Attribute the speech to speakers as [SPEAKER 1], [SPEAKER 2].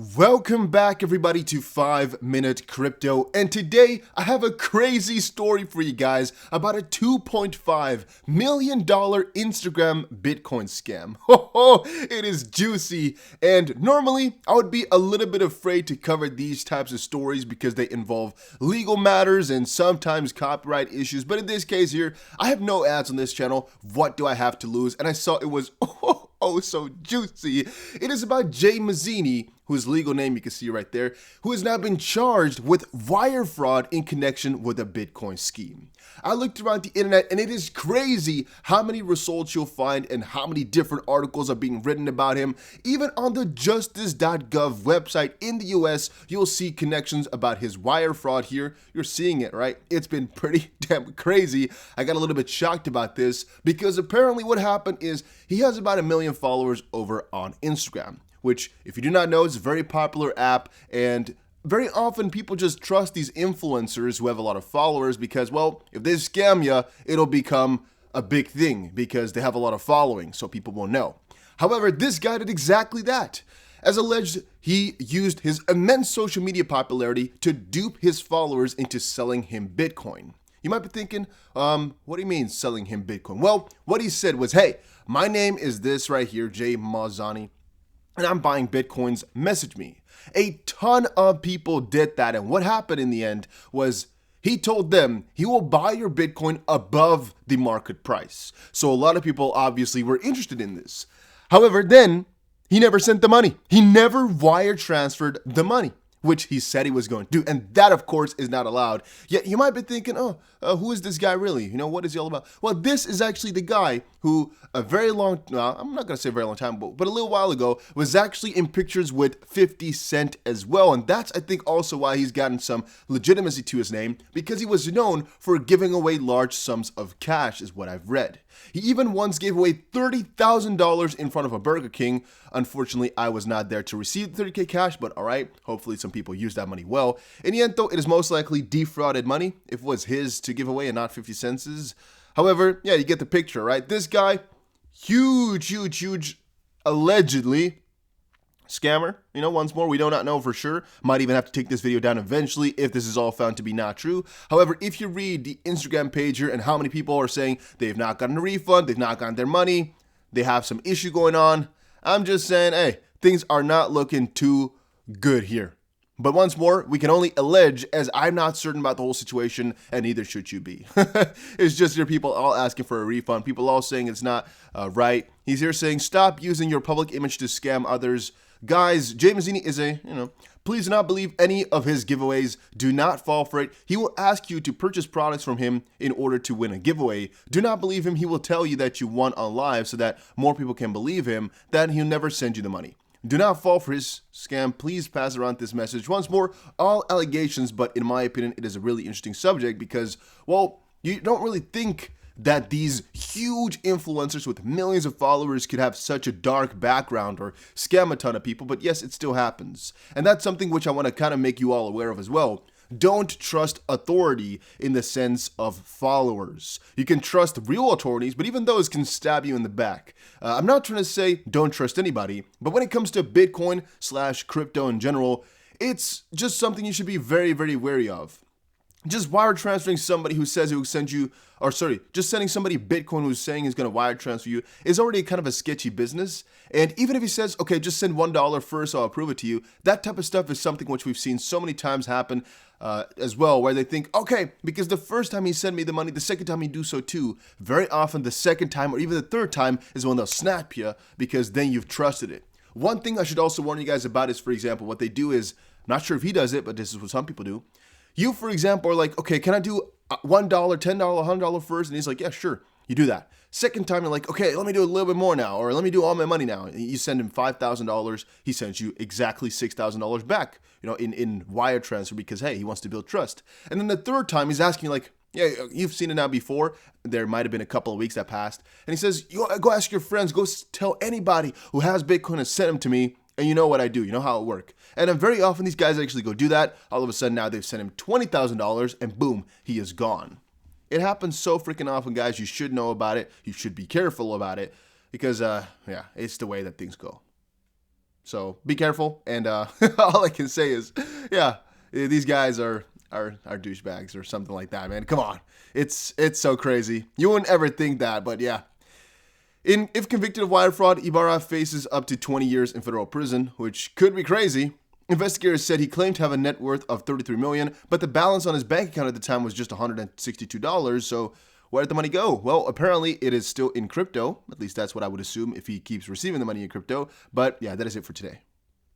[SPEAKER 1] Welcome back everybody to 5 Minute Crypto, and today I have a crazy story for you guys about a $2.5 million Instagram Bitcoin scam. It is juicy, and normally I would be a little bit afraid to cover these types of stories because they involve legal matters and sometimes copyright issues, but in this case here, I have no ads on this channel. What do I have to lose? And I saw it was so juicy. It is about Jay Mazzini, whose legal name you can see right there, who has now been charged with wire fraud in connection with a Bitcoin scheme. I looked around the internet and it is crazy how many results you'll find and how many different articles are being written about him. Even on the justice.gov website in the US, you'll see connections about his wire fraud here. You're seeing it, right? It's been pretty damn crazy. I got a little bit shocked about this because apparently what happened is he has about 1 million followers over on Instagram, which, if you do not know, is a very popular app, and very often people just trust these influencers who have a lot of followers because, well, if they scam you, it'll become a big thing because they have a lot of following, so people will know. However, this guy did exactly that. As alleged, he used his immense social media popularity to dupe his followers into selling him Bitcoin. You might be thinking, what do you mean selling him Bitcoin? Well, what he said was, hey, my name is this right here, Jay Mazzini, and I'm buying Bitcoins, message me. A ton of people did that, and what happened in the end was he told them he will buy your Bitcoin above the market price. So a lot of people obviously were interested in this. However, then he never sent the money. He never wire transferred the money, which he said he was going to do. And that, of course, is not allowed. Yet you might be thinking, who is this guy really? What is he all about? Well, this is actually the guy who I'm not going to say a very long time, but a little while ago was actually in pictures with 50 Cent as well. And that's, I think, also why he's gotten some legitimacy to his name, because he was known for giving away large sums of cash, is what I've read. He even once gave away $30,000 in front of a Burger King. Unfortunately, I was not there to receive the 30K cash, but all right, hopefully some people use that money well. In the end, though, it is most likely defrauded money if it was his to give away and not 50 Cent's. However, yeah, you get the picture, right? This guy, huge, allegedly scammer. Once more, we do not know for sure. Might even have to take this video down eventually if this is all found to be not true. However, if you read the Instagram page here and how many people are saying they've not gotten a refund, they've not gotten their money, they have some issue going on, I'm just saying, hey, things are not looking too good here. But once more, we can only allege, as I'm not certain about the whole situation, and neither should you be. It's just your people all asking for a refund, people all saying it's not right. He's here saying, stop using your public image to scam others. Guys, Jay Mazzini is please do not believe any of his giveaways. Do not fall for it. He will ask you to purchase products from him in order to win a giveaway. Do not believe him. He will tell you that you won on live so that more people can believe him, that he'll never send you the money. Do not fall for his scam. Please pass around this message. Once more, all allegations, but in my opinion, it is a really interesting subject because, well, you don't really think that these huge influencers with millions of followers could have such a dark background or scam a ton of people, but yes, it still happens. And that's something which I want to kind of make you all aware of as well. Don't trust authority in the sense of followers. You can trust real authorities, but even those can stab you in the back. I'm not trying to say don't trust anybody, but when it comes to Bitcoin/crypto in general, it's just something you should be very, very wary of. Just wire transferring somebody who says he will send you, just sending somebody Bitcoin who's saying he's going to wire transfer you is already kind of a sketchy business. And even if he says, okay, just send $1 first, I'll approve it to you, that type of stuff is something which we've seen so many times happen as well, where they think, okay, because the first time he sent me the money, the second time he do so too. Very often the second time or even the third time is when they'll snap you because then you've trusted it. One thing I should also warn you guys about is, for example, what they do is, I'm not sure if he does it, but this is what some people do. You, for example, are like, okay, can I do $1, $10, $100 first? And he's like, yeah, sure. You do that. Second time, you're like, okay, let me do a little bit more now, or let me do all my money now. And you send him $5,000. He sends you exactly $6,000 back, in wire transfer because, hey, he wants to build trust. And then the third time, he's asking you like, yeah, you've seen it now before. There might have been a couple of weeks that passed. And he says, go ask your friends, go tell anybody who has Bitcoin and send them to me. And you know what I do. You know how it works. And then very often these guys actually go do that. All of a sudden now they've sent him $20,000 and boom, he is gone. It happens so freaking often, guys. You should know about it. You should be careful about it because, it's the way that things go. So be careful. And all I can say is, yeah, these guys are douchebags or something like that, man. Come on. It's so crazy. You wouldn't ever think that, but yeah. If convicted of wire fraud, Ibarra faces up to 20 years in federal prison, which could be crazy. Investigators said he claimed to have a net worth of $33 million, but the balance on his bank account at the time was just $162. So where did the money go? Well, apparently it is still in crypto. At least that's what I would assume if he keeps receiving the money in crypto. But yeah, that is it for today.